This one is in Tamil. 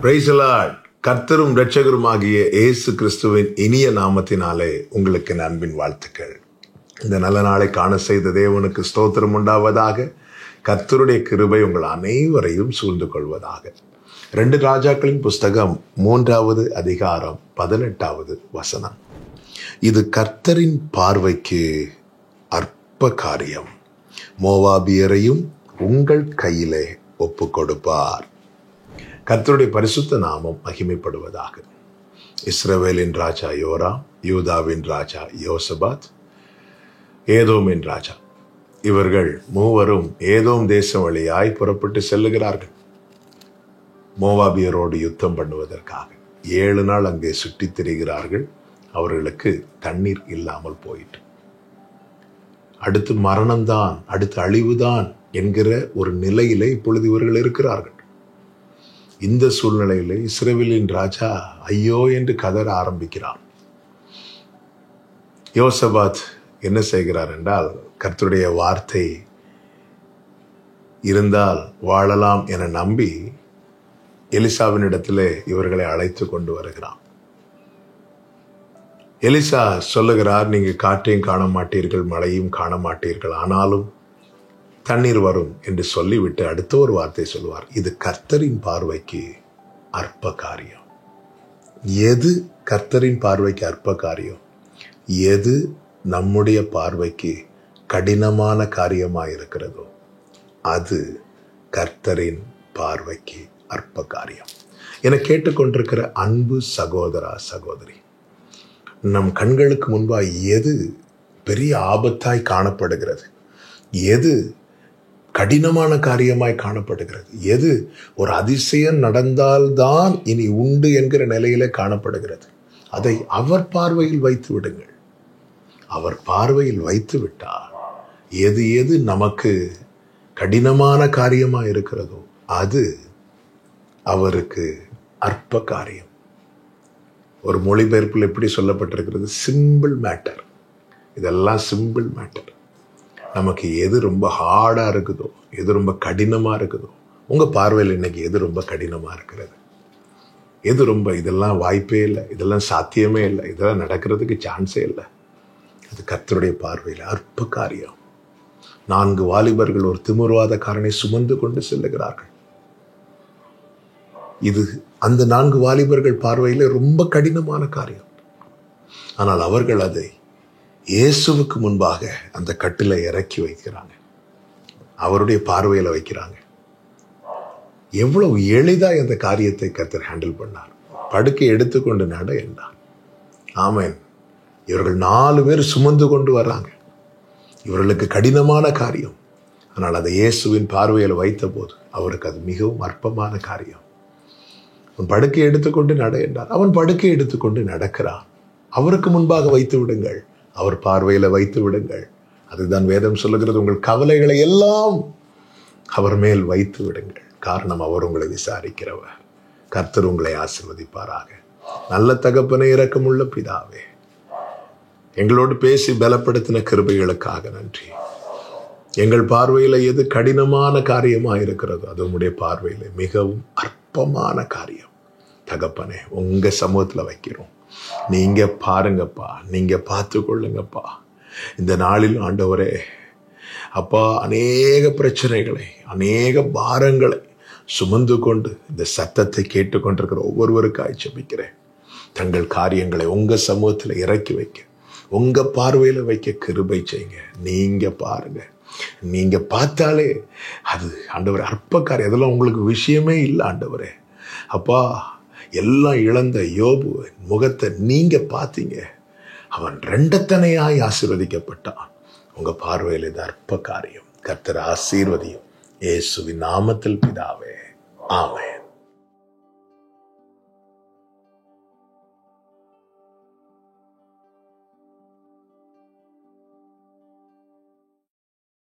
Praise the Lord. கர்த்தரும் இரட்சகருமாகிய இயேசு கிறிஸ்துவின் இனிய நாமத்தினாலே உங்களுக்கு என் அன்பின் வாழ்த்துக்கள். இந்த நல்ல நாளை காண செய்த தேவனுக்கு ஸ்தோத்திரம் உண்டாவதாக. கர்த்தருடைய கிருபை உங்கள் அனைவரையும் சூழ்ந்து கொள்வதாக. 2 ராஜாக்களின் புஸ்தகம் 3வது அதிகாரம் 18வது வசனம். இது கர்த்தரின் பார்வைக்கு அற்ப காரியம், மோவாபியரையும் உங்கள் கையிலே ஒப்பு கொடுப்பார். கர்த்தருடைய பரிசுத்த நாமம் மகிமைப்படுவதாக. இஸ்ரவேலின் ராஜா யோராம், யூதாவின் ராஜா யோசபாத், ஏதோமின் ராஜா, இவர்கள் மூவரும் ஏதோம் தேசம் வழியாய் புறப்பட்டு செல்லுகிறார்கள் மோவாபியரோடு யுத்தம் பண்ணுவதற்காக. 7 நாள் அங்கே சுற்றித் திரிகிறார்கள். அவர்களுக்கு தண்ணீர் இல்லாமல் போயிட்டு, அடுத்து மரணம்தான், அடுத்து அழிவுதான் என்கிற ஒரு நிலையிலே இப்பொழுது இவர்கள் இருக்கிறார்கள். இந்த சூழ்நிலையிலே இஸ்ரவேலின் ராஜா ஐயோ என்று கதற ஆரம்பிக்கிறான். யோசபாத் என்ன செய்கிறார் என்றால், கர்த்தருடைய வார்த்தை இருந்தால் வாழலாம் என நம்பி எலிசாவினிடத்திலே இவர்களை அழைத்து கொண்டு வருகிறான். எலிசா சொல்லுகிறார், நீங்க காற்றையும் காண மாட்டீர்கள், மழையும் காண மாட்டீர்கள், ஆனாலும் தண்ணீர் வரும் என்று சொல்லிவிட்டு அடுத்த ஒரு வார்த்தை சொல்லுவார். இது கர்த்தரின் பார்வைக்கு அற்ப காரியம். எது கர்த்தரின் பார்வைக்கு அற்ப காரியம்? எது நம்முடைய பார்வைக்கு கடினமான காரியமாக இருக்கிறதோ அது கர்த்தரின் பார்வைக்கு அற்ப காரியம். என கேட்டுக்கொண்டிருக்கிற அன்பு சகோதரா சகோதரி, நம் கண்களுக்கு முன்பாக எது பெரிய ஆபத்தாய் காணப்படுகிறது, எது கடினமான காரியமாய் காணப்படுகிறது, எது ஒரு அதிசயம் நடந்தால்தான் இனி உண்டு என்கிற நிலையில காணப்படுகிறது, அதை அவர் பார்வையில் வைத்து விடுங்கள். அவர் பார்வையில் வைத்து விட்டால் எது எது நமக்கு கடினமான காரியமா இருக்கிறதோ அது அவருக்கு அற்ப காரியம். ஒரு மொழிபெயர்ப்பில் எப்படி சொல்லப்பட்டிருக்கிறது? Simple matter. இதெல்லாம் சிம்பிள் மேட்டர். நமக்கு எது ரொம்ப ஹார்டா இருக்குதோ, எது ரொம்ப கடினமா இருக்குதோ, உங்க பார்வையில் இன்னைக்கு எது ரொம்ப கடினமா இருக்கிறது, எது ரொம்ப இதெல்லாம் வாய்ப்பே இல்லை, இதெல்லாம் சாத்தியமே இல்லை, இதெல்லாம் நடக்கிறதுக்கு சான்ஸே இல்லை, அது கர்த்தருடைய பார்வையில் அற்ப காரியம். 4 வாலிபர்கள் ஒரு திமிர்வாதக்காரனை சுமந்து கொண்டு செல்லுகிறார்கள். இது அந்த 4 வாலிபர்கள் பார்வையில ரொம்ப கடினமான காரியம். ஆனால் அவர்கள் அதை இயேசுவுக்கு முன்பாக அந்த கட்டில இறக்கி வைக்கிறாங்க, அவருடைய பார்வையில வைக்கிறாங்க. எவ்வளவு எளிதா அந்த காரியத்தை கர்த்தர் ஹேண்டில் பண்ணார். படுக்கை எடுத்துக்கொண்டு நட என்றார். ஆமென். இவர்கள் 4 பேர் சுமந்து கொண்டு வர்றாங்க. இவர்களுக்கு கடினமான காரியம். ஆனால் அதை இயேசுவின் பார்வையில் வைத்த போது அவருக்கு அது மிகவும் அற்பமான காரியம். அவன் படுக்கை எடுத்துக்கொண்டு நட என்றார். அவன் படுக்கை எடுத்துக்கொண்டு நடக்கிறான். அவருக்கு முன்பாக வைத்து விடுங்கள், அவர் பார்வையில வைத்து விடுங்கள். அதுதான் வேதம் சொல்லுகிறது, உங்கள் கவலைகளை எல்லாம் அவர் மேல் வைத்து விடுங்கள். காரணம், அவர் உங்களை விசாரிக்கிறவர். கர்த்தர் உங்களை ஆசீர்வதிப்பாராக. நல்ல தகப்பனே, இரக்கமுள்ள பிதாவே, எங்களோடு பேசி பலப்படுத்தின கிருபைகளுக்காக நன்றி. எங்கள் பார்வையில எது கடினமான காரியமா இருக்கிறதோ அது உங்களுடைய பார்வையில மிகவும் அற்பமான காரியம். தகப்பனே, உங்க சமூகத்துல வைக்கிறோம். நீங்க பாருங்கப்பா, நீங்க பார்த்து கொள்ளுங்கப்பா. இந்த நாளில் ஆண்டவரே அப்பா, அநேக பிரச்சனைகளை, அநேக பாரங்களை சுமந்து கொண்டு இந்த சத்தத்தை கேட்டுக்கொண்டிருக்கிற ஒவ்வொருவருக்காய் ஜெபிக்கிறேன். தங்கள் காரியங்களை உங்க சமூகத்துல இறக்கி வைக்க, உங்க பார்வையில வைக்க கிருபை செய்யுங்க. நீங்க பாருங்க, நீங்க பார்த்தாலே அது ஆண்டவரே அற்ப காரியம். அதெல்லாம் உங்களுக்கு விஷயமே இல்லை ஆண்டவரே. அப்பா, எல்லாம் இழந்த யோபு முகத்தை நீங்க பார்த்தீங்க. அவன் 2 தனையாய் ஆசீர்வதிக்கப்பட்டான். உங்க பார்வையில் இது அற்ப காரியம். கர்த்தர் ஆசீர்வதியும். இயேசுவின் நாமத்தில் பிதாவே, ஆமென்.